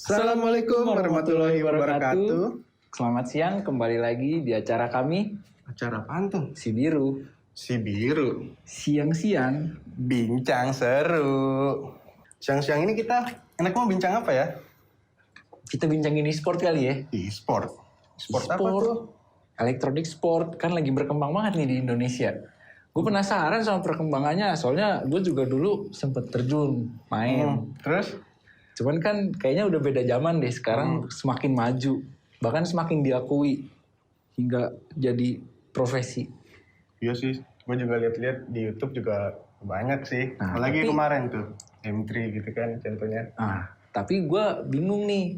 Assalamualaikum warahmatullahi wabarakatuh. Selamat siang, kembali lagi di acara kami. Acara apaan tuh? Si Biru. Si Biru. Siang-siang. Bincang seru. Siang-siang ini kita enak mau bincang apa ya? Kita bincangin e-sport kali ya. E-sport. Sport apa tuh? Electronic sport, kan lagi berkembang banget nih di Indonesia. Gue penasaran sama perkembangannya, soalnya gue juga dulu sempet terjun main. Terus? Cuman kan kayaknya udah beda zaman deh, sekarang semakin maju. Bahkan semakin diakui hingga jadi profesi. Iya sih, gue juga lihat-lihat di YouTube juga banyak sih. Nah, apalagi tapi kemarin tuh, M3 gitu kan contohnya. Tapi gue bingung nih,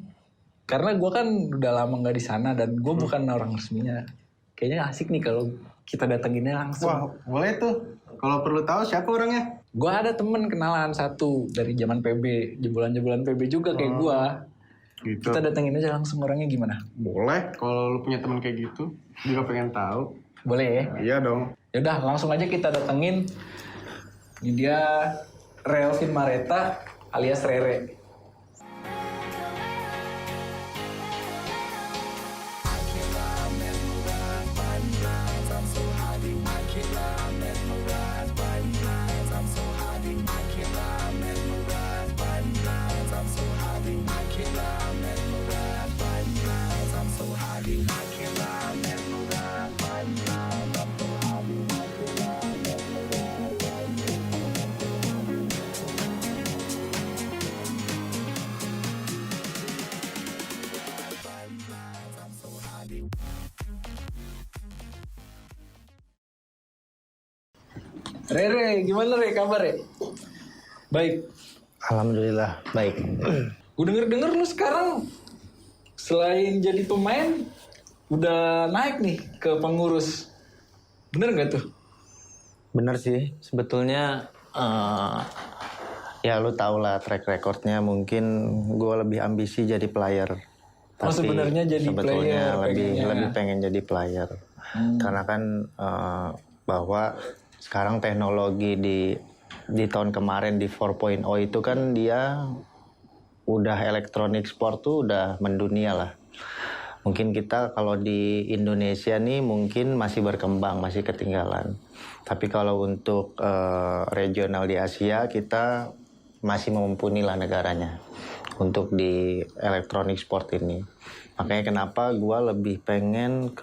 karena gue kan udah lama nggak di sana dan gue bukan orang resminya. Kayaknya asik nih kalau kita datanginnya langsung. Wah, boleh tuh. Kalau perlu tahu siapa orangnya? Gue ada temen kenalan satu dari zaman PB, jebolan-jebolan PB juga kayak gue. Gitu. Kita datengin aja langsung orangnya gimana? Boleh, kalau lu punya teman kayak gitu, juga pengen tahu. Boleh ya? Iya dong. Yaudah langsung aja kita datengin. Ini dia Relvin Mareta alias Rere. Rere, gimana Re kabar ya? Baik. Alhamdulillah baik. Gue denger lu sekarang selain jadi pemain udah naik nih ke pengurus. Bener nggak tuh? Bener sih sebetulnya ya lu tau lah track recordnya, mungkin gue lebih ambisi jadi player. Oh, Tapi sebenarnya jadi sebetulnya player lebih pengen jadi player. Karena kan bahwa sekarang teknologi di tahun kemarin di 4.0 itu kan dia udah elektronik sport tuh udah mendunia lah. Mungkin kita kalau di Indonesia nih mungkin masih berkembang, masih ketinggalan. Tapi kalau untuk regional di Asia kita masih mumpuni lah negaranya untuk di elektronik sport ini. Makanya kenapa gue lebih pengen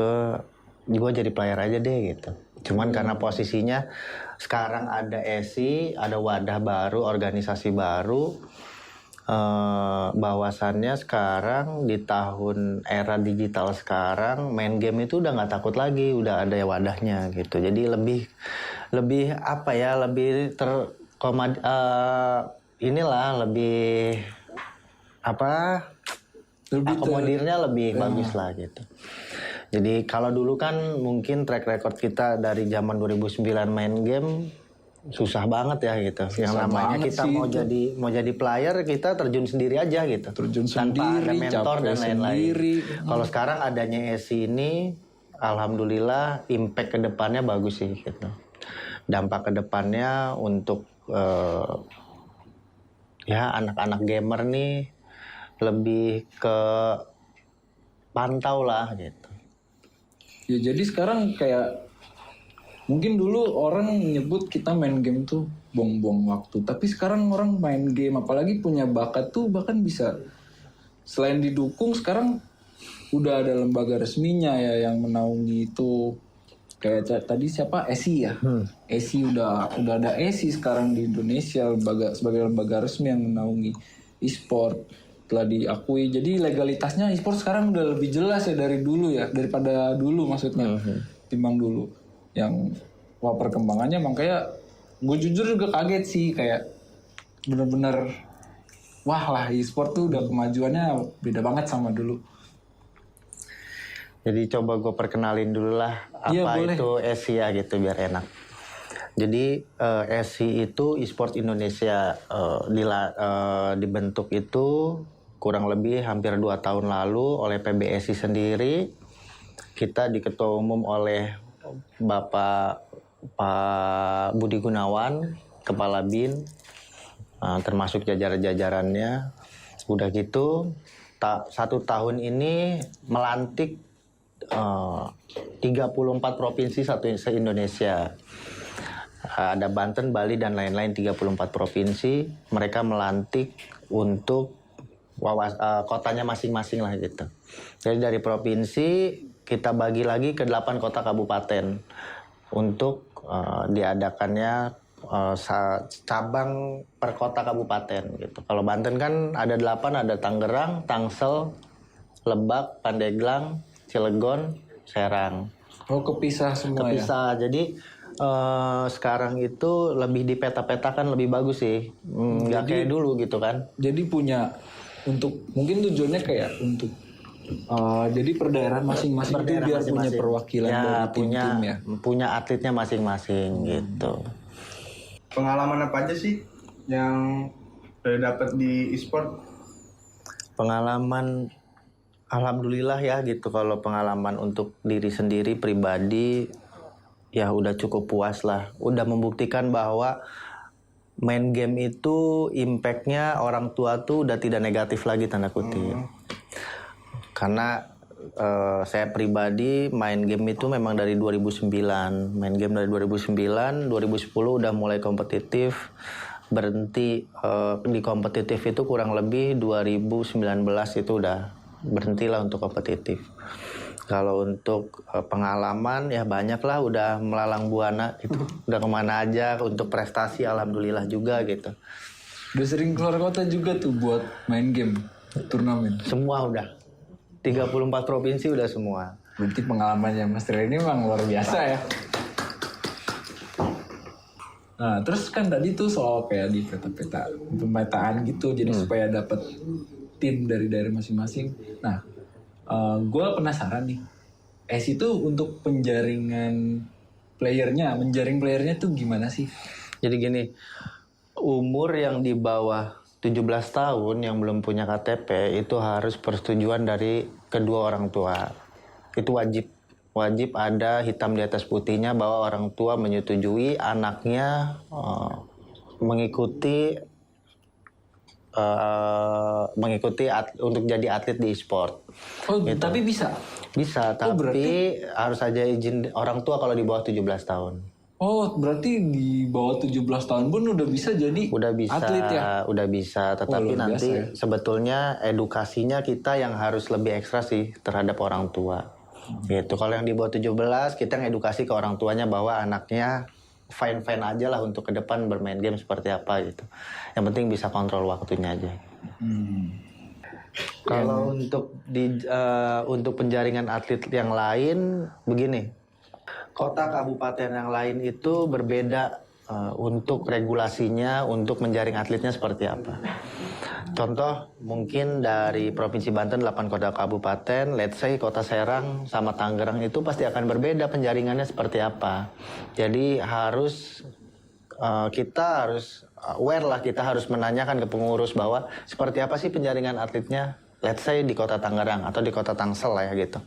gue jadi player aja deh gitu. Cuman karena posisinya sekarang ada ESI, ada wadah baru, organisasi baru, bahwasannya sekarang di tahun era digital sekarang main game itu udah nggak takut lagi, udah ada wadahnya gitu. Jadi lebih apa ya, lebih lebih apa? Akomodirnya lebih bagus lah gitu. Jadi kalau dulu kan mungkin track record kita dari zaman 2009 main game susah banget ya gitu. Yang namanya kita mau jadi player kita terjun sendiri aja gitu. Terjun tanpa sendiri, ada mentor dan lain-lain. Kalau sekarang adanya ESI ini, alhamdulillah impact kedepannya bagus sih gitu. Dampak kedepannya untuk ya anak-anak gamer nih lebih ke pantau lah gitu. Ya jadi sekarang kayak mungkin dulu orang nyebut kita main game tuh buang-buang waktu. Tapi sekarang orang main game apalagi punya bakat tuh bahkan bisa selain didukung sekarang udah ada lembaga resminya ya yang menaungi itu. Kayak tadi siapa? ESI ya? ESI udah ada ESI sekarang di Indonesia sebagai lembaga resmi yang menaungi e-sport. Telah diakui, jadi legalitasnya e-sport sekarang udah lebih jelas ya dari dulu ya, daripada dulu maksudnya, timbang dulu. Yang wah perkembangannya makanya gue jujur juga kaget sih, kayak bener-bener wah lah e-sport tuh udah kemajuannya beda banget sama dulu. Jadi coba gue perkenalin dulu lah apa itu ESI ya gitu biar enak. Jadi ESI itu e-sport Indonesia dibentuk itu kurang lebih hampir 2 tahun lalu oleh PBSI sendiri. Kita diketua umum oleh Bapak Budi Gunawan, Kepala BIN, termasuk jajaran-jajarannya. Udah gitu, 1 tahun ini melantik 34 provinsi se-Indonesia. Ada Banten, Bali, dan lain-lain 34 provinsi. Mereka melantik untuk kotanya masing-masing lah gitu. Jadi dari provinsi kita bagi lagi ke 8 kota kabupaten untuk diadakannya cabang per kota kabupaten gitu. Kalau Banten kan ada 8, ada Tangerang, Tangsel, Lebak, Pandeglang, Cilegon, Serang. Oh, kepisah semua ya? Kepisah. Jadi sekarang itu lebih dipeta-petakan, lebih bagus sih. Nggak kayak dulu gitu kan. Jadi punya untuk mungkin tujuannya kayak untuk jadi per daerah masing-masing Per itu daerah biar punya masing-masing. perwakilan Ya, dari tim-tim ya. punya atletnya masing-masing gitu. Pengalaman apa aja sih yang udah dapet di e-sport? Pengalaman, alhamdulillah ya gitu. Kalau pengalaman untuk diri sendiri pribadi ya udah cukup puas lah. Udah membuktikan bahwa main game itu impactnya orang tua tuh udah tidak negatif lagi tanda kutip. Karena saya pribadi main game itu memang dari 2009. Main game dari 2009, 2010 udah mulai kompetitif. Berhenti di kompetitif itu kurang lebih 2019 itu udah berhentilah untuk kompetitif. Kalau untuk pengalaman ya banyak lah, udah melalang buana gitu. Udah kemana aja untuk prestasi alhamdulillah juga gitu. Udah sering keluar kota juga tuh buat main game, turnamen. Semua udah. 34 provinsi udah semua. Berarti pengalamannya Mas Ray ini memang luar biasa ya. Nah, terus kan tadi tuh soal kayak di peta-peta, pemetaan gitu, jadi supaya dapat tim dari daerah masing-masing. Nah, gue penasaran nih, itu untuk penjaringan playernya, menjaring playernya tuh gimana sih? Jadi gini, umur yang di bawah 17 tahun yang belum punya KTP itu harus persetujuan dari kedua orang tua. Itu wajib. Wajib ada hitam di atas putihnya bahwa orang tua menyetujui anaknya mengikuti untuk jadi atlet di e-sport. Oh, Gitu. tapi bisa? Bisa, tapi berarti harus aja izin orang tua kalau di bawah 17 tahun. Oh, berarti di bawah 17 tahun pun udah bisa jadi Udah bisa, atlet ya? udah bisa. Tetapi luar nanti biasa ya. sebetulnya edukasinya kita yang harus lebih ekstra sih terhadap orang tua. Gitu. Kalau yang di bawah 17 kita ngedukasi ke orang tuanya bahwa anaknya fine-fine aja lah untuk ke depan bermain game seperti apa gitu. Yang penting bisa kontrol waktunya aja. Kalau untuk penjaringan atlet yang lain begini. Kota kabupaten yang lain itu berbeda untuk regulasinya, untuk menjaring atletnya seperti apa. Contoh mungkin dari Provinsi Banten 8 kota kabupaten, let's say Kota Serang sama Tangerang itu pasti akan berbeda penjaringannya seperti apa. Jadi kita harus aware lah, kita harus menanyakan ke pengurus bahwa seperti apa sih penjaringan atletnya, let's say di Kota Tangerang atau di Kota Tangsel lah ya gitu.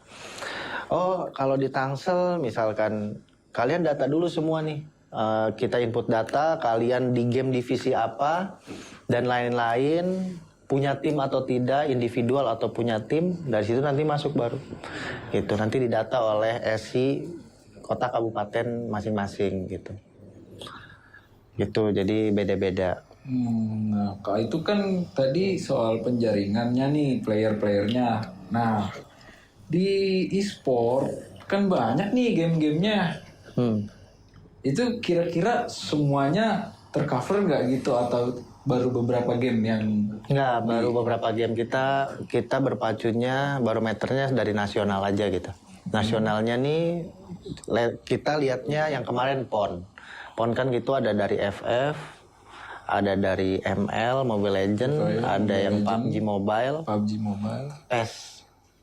Oh, kalau di Tangsel misalkan kalian data dulu semua nih. Kita input data, kalian di game divisi apa dan lain-lain, punya tim atau tidak, individual atau punya tim, dari situ nanti masuk baru. Itu nanti didata oleh SI kota kabupaten masing-masing gitu. Gitu, jadi beda-beda. Nah, kalau itu kan tadi soal penjaringannya nih, player-playernya. Nah, di e-sport kan banyak nih game-gamenya. Itu kira-kira semuanya tercover nggak gitu atau baru beberapa game yang? Nggak, baru beberapa game kita berpacunya barometernya dari nasional aja gitu. Nasionalnya nih kita lihatnya yang kemarin PON. PON kan gitu ada dari FF, ada dari ML, Mobile Legend, ada yang PUBG Mobile, PES.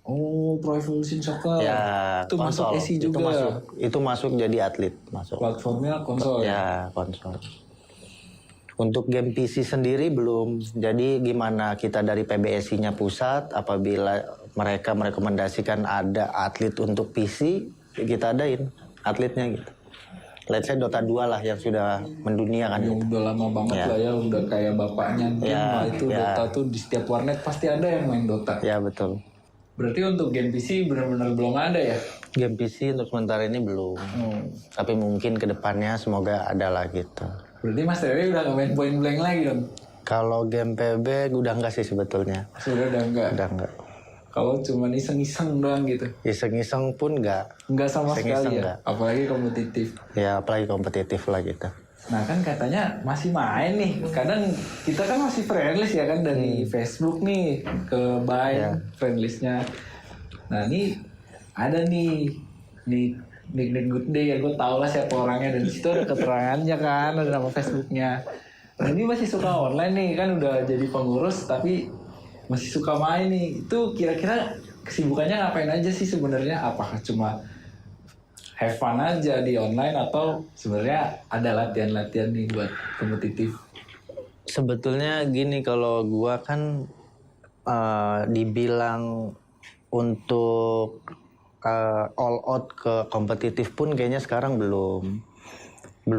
Oh, Pro Evolution Soccer. Ya, itu masuk konsol. SI juga. Itu masuk jadi atlet, masuk. Platformnya konsol ya? Ya, konsol. Untuk game PC sendiri belum. Jadi gimana kita dari PBSI-nya pusat, apabila mereka merekomendasikan ada atlet untuk PC, kita adain atletnya gitu. let's say Dota 2 lah yang sudah mendunia kan. Yang udah lama banget Ya. lah ya, udah kayak bapaknya game Ya, lah itu. ya. Dota tuh di setiap warnet pasti ada yang main Dota. Ya betul. Berarti untuk game PC benar-benar belum ada ya? Game PC untuk sementara ini belum. Tapi mungkin kedepannya semoga ada lah gitu. Berarti Mas Rere udah gak main Point Blank lagi dong? Kalau game PB udah enggak sih sebetulnya. Sudah udah enggak? Udah enggak. Kalau cuma iseng-iseng doang gitu? Iseng-iseng pun enggak. Enggak sama Iseng-iseng sekali ya? enggak. Apalagi kompetitif. Ya apalagi kompetitif lah gitu. Nah kan katanya masih main nih. Kadang kita kan masih friendlist ya kan dari Facebook nih ke Bind friendlistnya. Nah ini ada nih Nick Good Day ya, gue tau lah siapa orangnya dan disitu ada keterangannya kan, ada nama Facebooknya. Nah ini masih suka online nih kan udah jadi pengurus tapi masih suka main nih. Itu kira-kira kesibukannya ngapain aja sih sebenarnya? Apakah cuma have fun aja di online atau sebenarnya ada latihan-latihan nih buat kompetitif? Sebetulnya gini, kalau gua kan dibilang untuk all out ke kompetitif pun kayaknya sekarang belum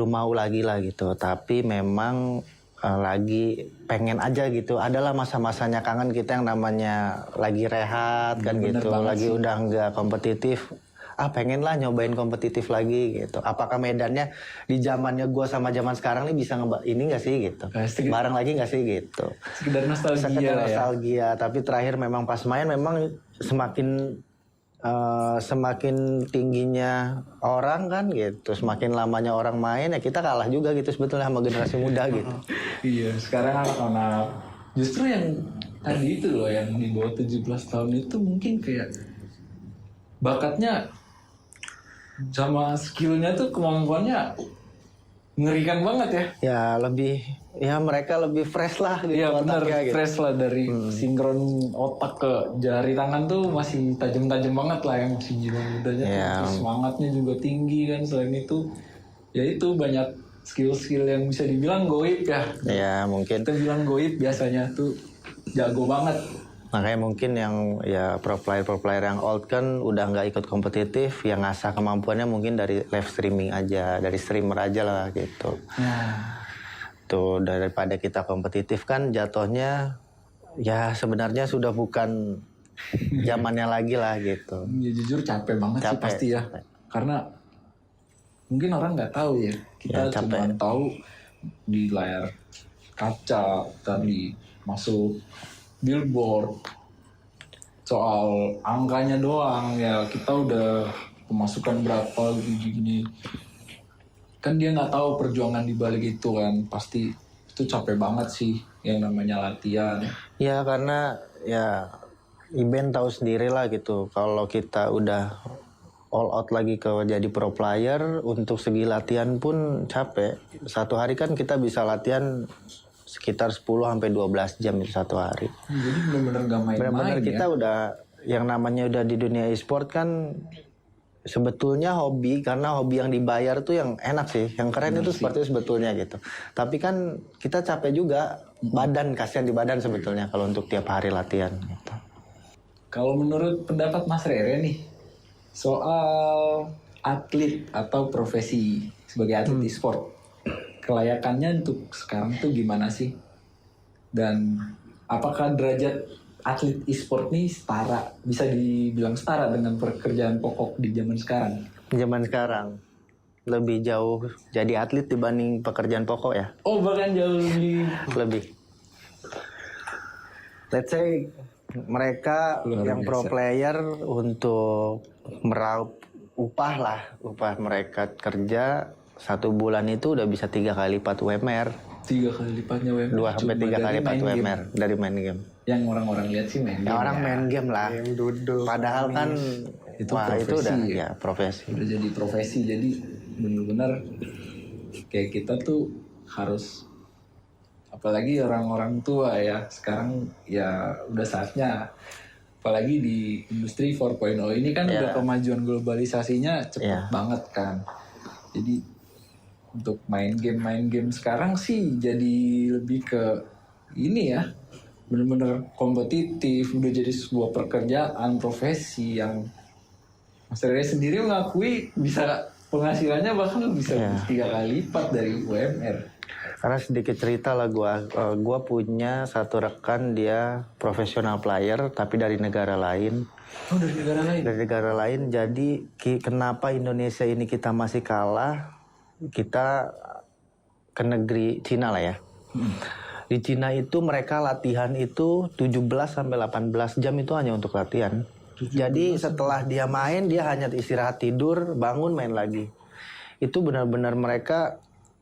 mau lagi lah gitu. Tapi memang lagi pengen aja gitu. Adalah masa-masanya kangen kita yang namanya lagi rehat kan Bener gitu. banget Lagi sih. udah nggak kompetitif. Pengen lah nyobain kompetitif lagi gitu. Apakah medannya di zamannya gua sama zaman sekarang nih bisa ini nggak sih gitu. Bareng lagi nggak sih gitu. Sekedar nostalgia Sekedar ya. nostalgia, tapi terakhir memang pas main memang semakin tingginya orang kan gitu, semakin lamanya orang main ya kita kalah juga gitu sebetulnya sama generasi muda gitu. Iya, sekarang anak-anak justru yang tadi itu loh yang di bawah 17 tahun itu mungkin kayak bakatnya sama skillnya tuh kemampuannya ngerikan banget ya. Ya mereka lebih fresh lah gitu. Iya benar, otaknya gitu. fresh lah dari sinkron otak ke jari tangan tuh masih tajam-tajam banget lah yang masih jiwa mudanya tuh. Iya. Terus semangatnya juga tinggi kan. Selain itu, ya itu banyak skill-skill yang bisa dibilang goib ya. Ya mungkin Kita bilang goib biasanya tuh jago banget. makanya mungkin yang ya pro player yang old kan udah nggak ikut kompetitif, yang ngasah kemampuannya mungkin dari live streaming aja, dari streamer aja lah gitu. Nah, Tuh daripada kita kompetitif kan jatuhnya ya sebenarnya sudah bukan zamannya lagi lah gitu. ya jujur capek banget sih Capek, pasti ya. capek. Karena mungkin orang nggak tahu ya. Kita Ya, cuma capek. tahu di layar kaca tadi masuk billboard soal angkanya doang ya, kita udah pemasukan berapa gini-gini. Kan dia nggak tahu perjuangan di balik itu kan, pasti itu capek banget sih yang namanya latihan. Ya karena ya Iben tahu sendiri lah gitu, kalau kita udah all out lagi ke jadi pro player, untuk segi latihan pun capek. Satu hari kan kita bisa latihan sekitar 10-12 jam itu satu hari. Jadi benar-benar gak main-main Benar-benar ya. kita udah yang namanya udah di dunia e-sport kan sebetulnya hobi, karena hobi yang dibayar tuh yang enak sih, yang keren itu seperti itu sebetulnya gitu. Tapi kan kita capek juga, badan kasihan di badan sebetulnya kalau untuk tiap hari latihan gitu. Kalau menurut pendapat Mas Rere nih, soal atlet atau profesi sebagai atlet e-sport, kelayakannya untuk sekarang tuh gimana sih? Dan apakah derajat atlet e-sport nih bisa dibilang setara dengan pekerjaan pokok di zaman sekarang? Zaman sekarang lebih jauh jadi atlet dibanding pekerjaan pokok ya, Oh bahkan jauh lebih. Let's say mereka Luar yang pro biasa. player untuk meraup upah mereka kerja 1 bulan itu udah bisa 3 kali lipat UMR, 3 kali lipatnya WMR. 2 sampai 3 kali lipat UMR dari main game. Yang orang-orang lihat sih main Ya game orang ya. main game lah. duduk. Padahal kan Itu wah, itu profesi udah ya. ya profesi. Udah jadi profesi, jadi benar-benar kayak kita tuh harus, apalagi orang-orang tua ya sekarang ya udah saatnya, apalagi di industri 4.0 ini kan udah kemajuan globalisasinya cepet Ya. banget kan. Jadi untuk main game sekarang sih jadi lebih ke ini ya, bener-bener kompetitif, udah jadi sebuah pekerjaan profesi yang Mas Rere sendiri mengakui bisa penghasilannya bahkan bisa Iya. 3 kali lipat dari UMR. Karena sedikit cerita lah gua punya satu rekan dia profesional player tapi dari negara lain. Oh, dari negara lain? Dari negara lain, jadi kenapa Indonesia ini kita masih kalah? Kita ke negeri Cina lah ya. Di Cina itu mereka latihan itu 17-18 jam itu hanya untuk latihan. Jadi setelah dia main, dia hanya istirahat tidur, bangun main lagi. Itu benar-benar mereka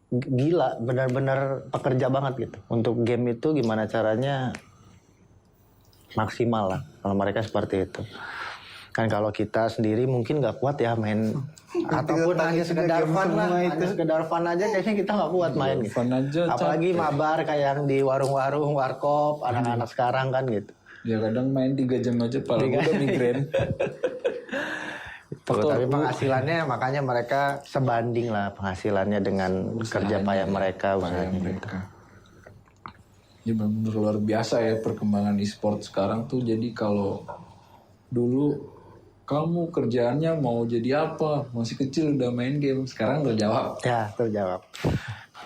gila, benar-benar pekerja banget gitu. Untuk game itu gimana caranya maksimal lah. Kalau mereka seperti itu. Kan kalau kita sendiri mungkin nggak kuat ya main, ataupun hanya sekedar fun lah, hanya sekedar fun aja kayaknya kita nggak kuat main gitu. Fun aja, Apalagi mabar kayak yang di warung-warung, warkop, anak-anak sekarang kan gitu. Ya kadang main 3 jam aja pala gue udah migrain. Tapi penghasilannya makanya mereka sebanding lah penghasilannya dengan kerja payah mereka. Ya benar-benar luar biasa ya perkembangan e-sport sekarang tuh. Jadi kalau dulu kamu kerjaannya mau jadi apa? Masih kecil udah main game, sekarang terjawab. Ya, terjawab.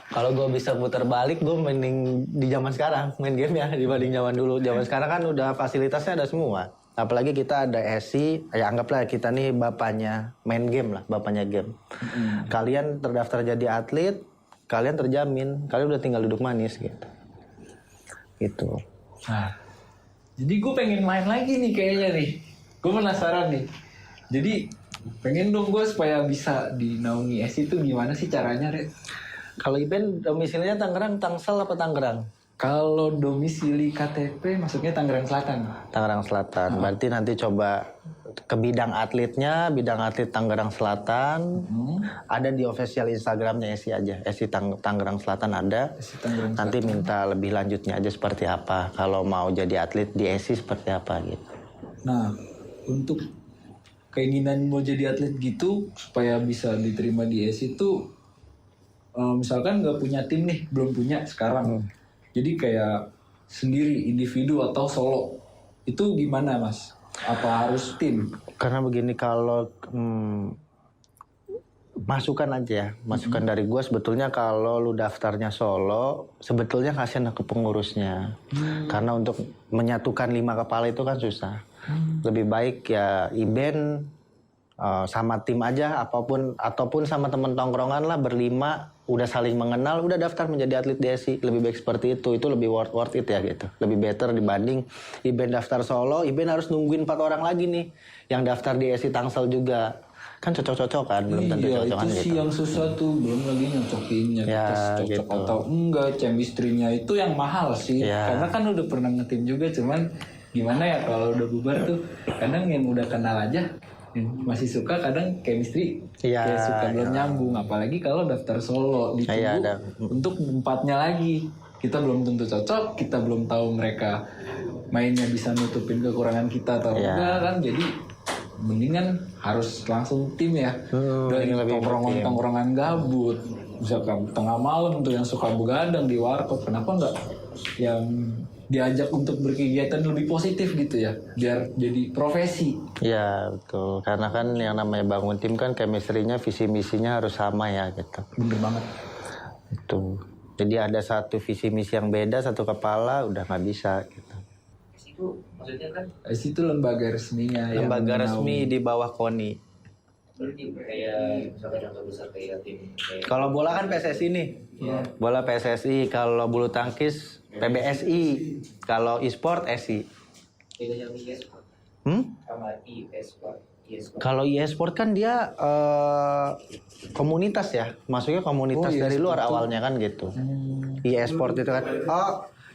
Kalau gue bisa putar balik, gue mending di zaman sekarang main game ya dibanding zaman dulu. Zaman sekarang kan udah fasilitasnya ada semua. Apalagi kita ada SI, ya anggaplah kita nih bapaknya main game lah, bapaknya game. Kalian terdaftar jadi atlet, kalian terjamin, kalian udah tinggal duduk manis gitu. Gitu. Nah, jadi gue pengen main lagi nih kayaknya nih. Gue penasaran nih. Jadi pengen dong gue supaya bisa dinaungi SI itu gimana sih caranya, Red? Kalau Iben domisilinya Tangerang, Tangsel apa Tangerang? Kalau domisili KTP maksudnya Tangerang Selatan. Tangerang Selatan. Berarti nanti coba ke bidang atletnya, bidang atlet Tangerang Selatan. Ada di official Instagramnya SI aja. SI Tangerang Selatan ada. SI Tangerang Nanti minta lebih lanjutnya aja seperti apa. Kalau mau jadi atlet di SI seperti apa gitu. Nah, untuk keinginan mau jadi atlet gitu supaya bisa diterima di SI itu misalkan nggak punya tim nih, belum punya sekarang. Jadi kayak sendiri, individu atau solo. Itu gimana mas? Apa harus tim? Karena begini, kalau masukan aja ya. Masukan dari gue sebetulnya kalau lu daftarnya solo, sebetulnya kasihan ke pengurusnya. Karena untuk menyatukan 5 kepala itu kan susah. Lebih baik ya Iben sama tim aja, ataupun sama temen tongkrongan lah, berlima udah saling mengenal, udah daftar menjadi atlet DSI. Lebih baik seperti itu lebih worth it ya gitu. Lebih better dibanding Iben daftar solo, Iben harus nungguin 4 orang lagi nih yang daftar DSI Tangsel juga. Kan cocok-cocokan, belum tentu cocokan itu gitu. sih yang susah tuh, belum lagi nyocokinnya. Ya, cocok gitu. atau enggak, chemistry-nya itu yang mahal sih. Ya. Karena kan udah pernah ngetim juga, cuman gimana ya kalau udah bubar tuh, kadang yang udah kenal aja masih suka, kadang chemistry Iya, kayak suka belum nyambung. Apalagi kalau daftar solo ditunggu Iya, ada. untuk 4-nya lagi, kita belum tentu cocok, kita belum tahu mereka mainnya bisa nutupin kekurangan kita atau Iya. enggak kan. Jadi mendingan harus langsung tim ya. Dari lebih tongkrongan gabut, misalkan tengah malam tuh yang suka begadang di warkop, kenapa enggak yang diajak untuk berkegiatan lebih positif gitu ya, biar jadi profesi. Ya betul, karena kan yang namanya bangun tim kan chemistry-nya, visi misinya harus sama ya gitu. Bener banget. Itu. Jadi ada satu visi misi yang beda, satu kepala udah nggak bisa gitu. Itu maksudnya kan itu lembaga resminya. Lembaga resmi di bawah KONI. Berarti kayak misalkan contoh besar kayak tim. Kalau bola kan PSSI nih. Iya. Bola PSSI, kalau bulu tangkis PBSI, kalau e-sport SI. Bedanya e-sport sama e-sport. Kalau e-sport kan dia komunitas ya, masuknya komunitas dari luar awalnya kan gitu. E-sport itu kan,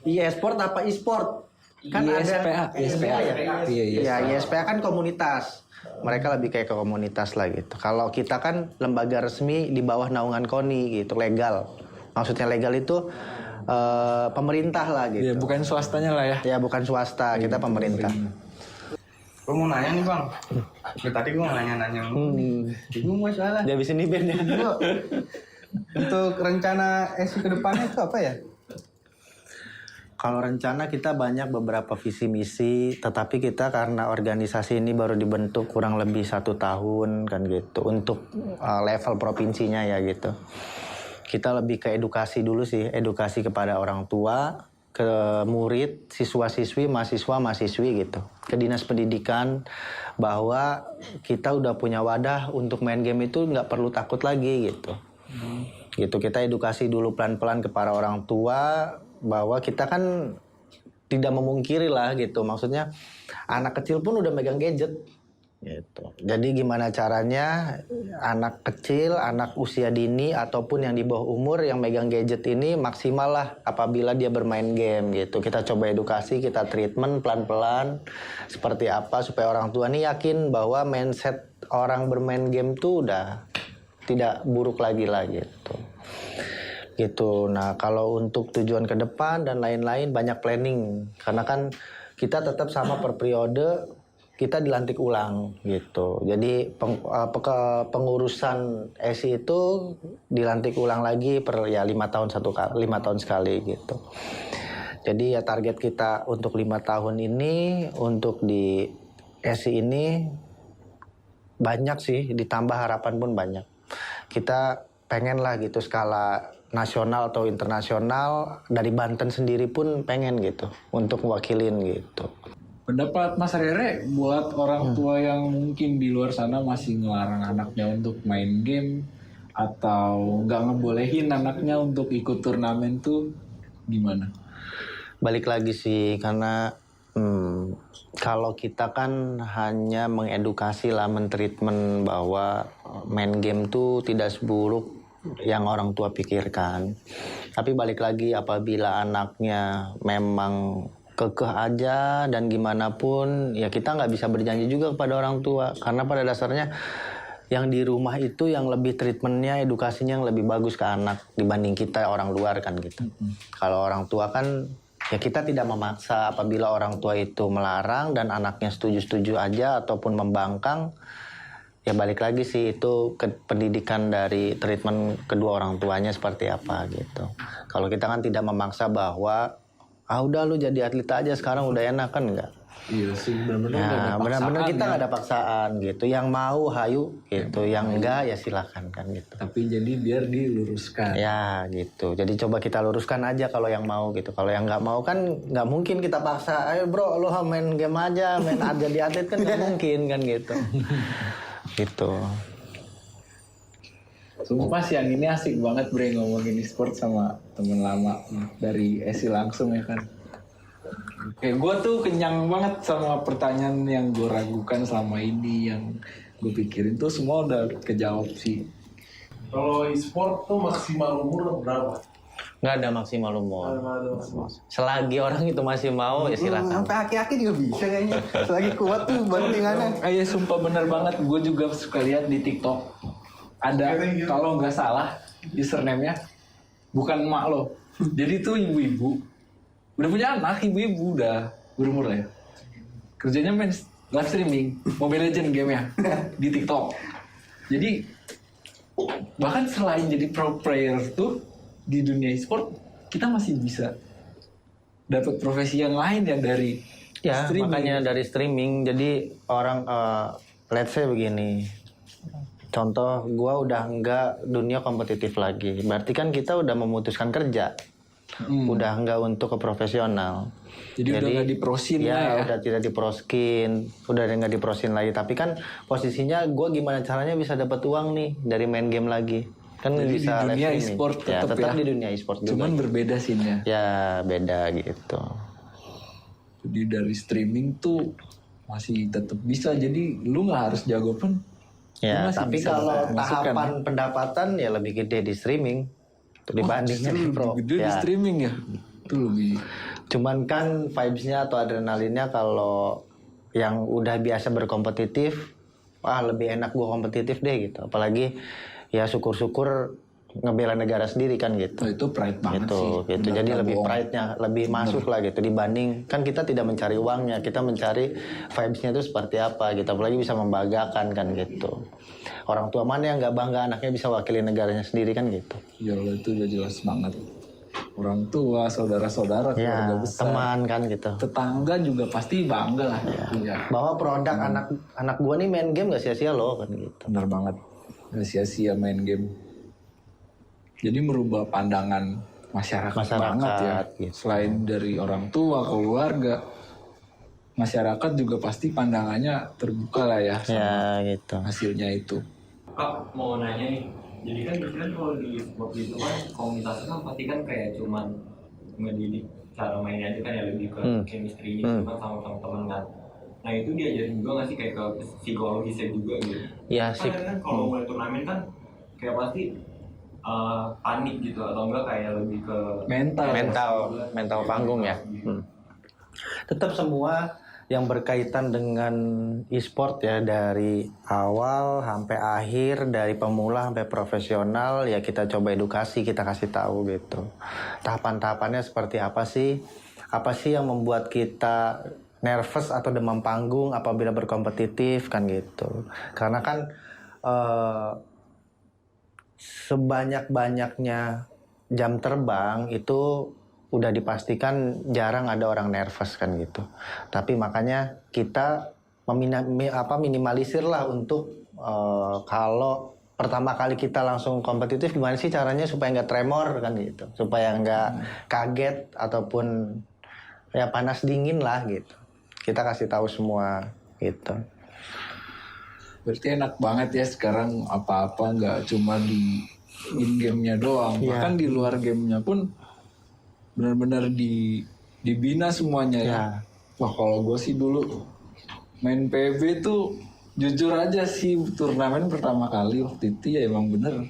e-sport apa e-sport? Kan ISPA. ya. Iya, Iya, ISPA kan komunitas. Mereka lebih kayak ke komunitas lah gitu. Kalau kita kan lembaga resmi di bawah naungan KONI gitu, legal. Maksudnya legal itu pemerintah lah gitu. Ya, bukan swastanya lah ya. Ya bukan swasta, kita pemerintah. Gue mau nanya nih bang. Tadi gue nanya-nanya. Bingung masalah. Dia habis ini band ya. Untuk rencana SI ke depannya itu apa ya? Kalau rencana kita banyak beberapa visi misi, tetapi kita karena organisasi ini baru dibentuk kurang lebih 1 tahun kan gitu untuk level provinsinya ya gitu. Kita lebih ke edukasi dulu sih, edukasi kepada orang tua, ke murid, siswa-siswi, mahasiswa-mahasiswi gitu, ke dinas pendidikan bahwa kita udah punya wadah untuk main game itu nggak perlu takut lagi gitu. Gitu kita edukasi dulu pelan-pelan kepada orang tua bahwa kita kan tidak memungkiri lah gitu, maksudnya anak kecil pun udah megang gadget gitu. Jadi gimana caranya anak kecil, anak usia dini ataupun yang di bawah umur yang megang gadget ini maksimal lah apabila dia bermain game gitu. Kita coba edukasi, kita treatment pelan-pelan seperti apa supaya orang tua nih yakin bahwa mindset orang bermain game tuh udah tidak buruk lagi lah gitu. Gitu. Nah, kalau untuk tujuan ke depan dan lain-lain banyak planning. Karena kan kita tetap sama per periode kita dilantik ulang gitu. Jadi pengurusan ESI itu dilantik ulang lagi per ya 5 tahun 5 tahun sekali gitu. Jadi ya target kita untuk 5 tahun ini untuk di ESI ini banyak sih, ditambah harapan pun banyak. Kita pengen lah gitu skala nasional atau internasional, dari Banten sendiri pun pengen gitu untuk mewakilin gitu. Pendapat Mas Rere buat orang tua yang mungkin di luar sana masih ngelarang anaknya untuk main game atau nggak ngebolehin anaknya untuk ikut turnamen tuh gimana? Balik lagi sih karena kalau kita kan hanya mengedukasi lah, mentreatment bahwa main game tuh tidak seburuk yang orang tua pikirkan. Tapi balik lagi apabila anaknya memang kekeh aja dan gimana pun ya kita nggak bisa berjanji juga kepada orang tua karena pada dasarnya yang di rumah itu yang lebih treatmentnya, edukasinya yang lebih bagus ke anak dibanding kita orang luar kan gitu. Kalau orang tua kan ya kita tidak memaksa, apabila orang tua itu melarang dan anaknya setuju-setuju aja ataupun membangkang, ya balik lagi sih itu ke pendidikan dari treatment kedua orang tuanya seperti apa gitu. Kalau kita kan tidak memaksa bahwa udah lu jadi atlet aja sekarang udah enak kan enggak. Iya sih, Nah, benar-benar kita nggak ada paksaan gitu. Yang mau hayu gitu, yang enggak ya silakan kan gitu. Tapi jadi biar diluruskan. Ya gitu. Jadi coba kita luruskan aja kalau yang mau gitu. Kalau yang nggak mau kan nggak mungkin kita paksa. Ayo bro, lu main game aja, main jadi atlet kan nggak mungkin kan gitu. Gitu. Sumpah siang ini asik banget bre ngomongin e-sport sama temen lama dari ESI langsung ya kan. Kayak gue tuh kenyang banget sama pertanyaan yang gue ragukan selama ini, yang gue pikirin tuh semua udah kejawab sih. Kalau e-sport tuh maksimal umur berapa? Nggak ada maksimal umur. Nggak ada maksimal. Selagi orang itu masih mau ya silakan. Sampai aki-aki juga bisa kayaknya. Selagi kuat tuh bandingannya. Iya sumpah bener banget, gue juga suka lihat di TikTok. Ada kalau nggak salah username-nya bukan emak lo. Jadi tuh ibu-ibu udah punya anak, ibu-ibu udah berumur lah ya. Kerjanya main live streaming Mobile Legends game-nya di TikTok. Jadi bahkan selain jadi pro player tuh di dunia e-sport, kita masih bisa dapat profesi yang lain ya dari Ya streaming. makanya dari streaming. Jadi orang let's say begini. Contoh gue udah nggak dunia kompetitif lagi. Berarti kan kita udah memutuskan kerja. Udah nggak untuk ke profesional. Jadi udah nggak diprosin ya. Udah tidak diproskin, udah nggak diprosin lagi. Tapi kan posisinya gue gimana caranya bisa dapat uang nih dari main game lagi. Kan Jadi bisa di dunia live streaming. e-sport Ya, tetap ya. di dunia e-sport juga. Cuman berbeda scene-nya. Ya beda gitu. Jadi dari streaming tuh masih tetap bisa. Jadi lu nggak harus jago pun. Ya lu masih tapi bisa kalau dapat masukan, tahapan ya. pendapatan ya lebih gede di streaming dibandingnya di pro. Lebih gede di Ya. streaming ya. Itu lebih. Cuman kan vibes-nya atau adrenalinnya kalau yang udah biasa berkompetitif, lebih enak gue kompetitif deh gitu. Apalagi ya syukur-syukur ngebela negara sendiri kan gitu. Oh, itu pride banget sih. Gitu. Bener, Jadi nggak lebih bohong. pride-nya lebih masuk lah gitu dibanding kan kita tidak mencari uangnya, kita mencari vibes-nya itu seperti apa gitu. Apalagi bisa membanggakan kan gitu. Orang tua mana yang nggak bangga anaknya bisa wakili negaranya sendiri kan gitu. Ya Allah, itu udah jelas banget. orang tua, saudara-saudara, keluarga Ya, besar, teman kan gitu. tetangga juga pasti bangga lah. Iya. Bahwa produk anak gua nih main game gak sia-sia loh kan gitu. Bener banget. Gak sia-sia main game. Jadi merubah pandangan masyarakat banget ya. gitu. Selain dari orang tua, keluarga, masyarakat juga pasti pandangannya terbuka lah ya sama Ya gitu. hasilnya itu. Kak mau nanya nih, jadi kan biasanya kalau di sport itu kan komunitasnya kan pasti kan kayak cuman ngedidik cara mainnya aja kan ya, lebih ke chemistry cuma sama teman-teman kan. Nah itu diajarin juga nggak sih kayak ke psikologisnya juga gitu? Ya sih. Kan kalau mulai turnamen kan kayak pasti panik gitu atau enggak kayak lebih ke mental panggung ya. Tetap semua yang berkaitan dengan e-sport ya, dari awal sampai akhir, dari pemula sampai profesional ya, kita coba edukasi, kita kasih tahu gitu. Tahapan-tahapannya seperti apa sih? Apa sih yang membuat kita nervous atau demam panggung apabila berkompetitif kan gitu. Karena kan sebanyak-banyaknya jam terbang itu udah dipastikan jarang ada orang nervous kan gitu. Tapi makanya kita minimalisir lah untuk kalau pertama kali kita langsung kompetitif, gimana sih caranya supaya nggak tremor kan gitu, supaya nggak kaget ataupun ya panas dingin lah gitu. Kita kasih tahu semua gitu. Berarti enak banget ya sekarang apa-apa nggak cuma di in-game-nya doang, bahkan di luar game-nya pun benar-benar dibina semuanya ya. Wah kalau gue sih dulu main PB tuh jujur aja sih, turnamen pertama kali waktu itu ya emang bener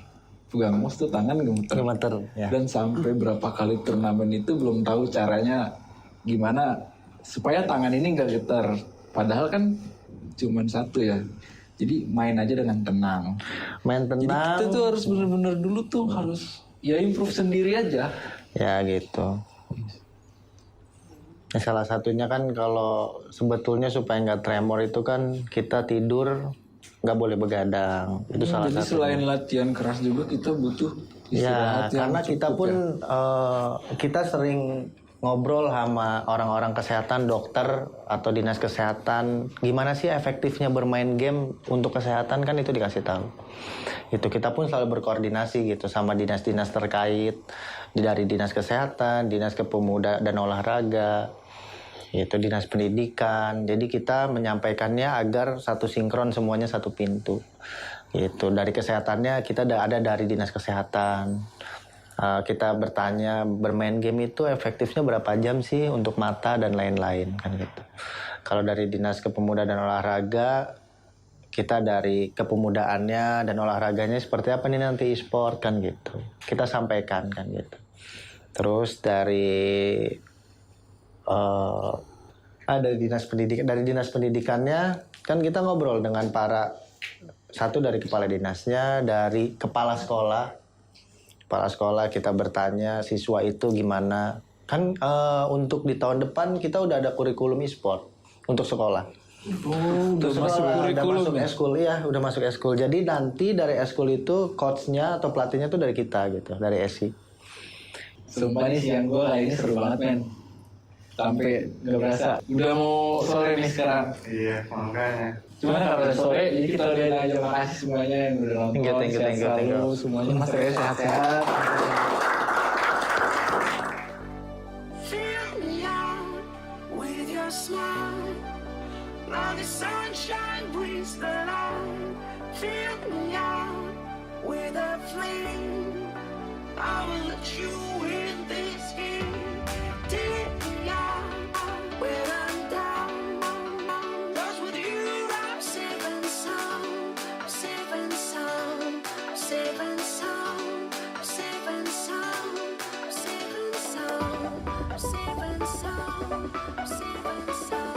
pegang mouse tuh tangan gemeter. Ya. Dan sampai berapa kali turnamen itu belum tahu caranya gimana supaya tangan ini nggak getar. Padahal kan cuman satu ya. Jadi main aja dengan tenang. Main tenang. Jadi kita tuh harus bener-bener dulu tuh harus ya improve sendiri aja. Ya gitu. Ya, salah satunya kan kalau sebetulnya supaya nggak tremor itu kan kita tidur nggak boleh begadang. Itu salah Jadi satu. selain latihan keras juga kita butuh Ya, istirahat yang karena kita cukup pun ya. kita sering ngobrol sama orang-orang kesehatan, dokter atau dinas kesehatan, gimana sih efektifnya bermain game untuk kesehatan, kan itu dikasih tahu. Itu kita pun selalu berkoordinasi gitu sama dinas-dinas terkait, dari dinas kesehatan, dinas kepemuda dan olahraga, itu dinas pendidikan. Jadi kita menyampaikannya agar satu sinkron, semuanya satu pintu. Itu dari kesehatannya kita ada dari dinas kesehatan. Kita bertanya bermain game itu efektifnya berapa jam sih untuk mata dan lain-lain kan gitu. Kalau dari dinas kepemuda dan olahraga, kita dari kepemudaannya dan olahraganya seperti apa nih nanti e-sport kan gitu. Kita sampaikan kan gitu. Terus dari dari dinas pendidikannya kan kita ngobrol dengan satu dari kepala dinasnya, dari kepala sekolah kita bertanya siswa itu gimana kan, untuk di tahun depan kita udah ada kurikulum e-sport untuk sekolah. Udah masuk kurikulum udah masuk eskul ya, udah masuk eskul. Jadi nanti dari eskul itu coachnya atau pelatihnya tuh dari kita gitu, dari SI. Sumpah nih siang gue hari ini seru banget men. Sampai gak berasa. Udah mau sore nih sekarang. Iya, makanya. Cuma karena sore, jadi kita udahin aja. Makasih semuanya yang udah nonton. Thank you. Selalu semuanya Mas Rey sehat-sehat. Fill me out with your smile, like the sunshine brings the light. Fill me out with a flame, I will let you in this game. Take me out when I'm down, 'cause with you I'm safe and sound, safe and sound, safe and sound, safe and sound, safe and sound, safe and sound, safe and sound.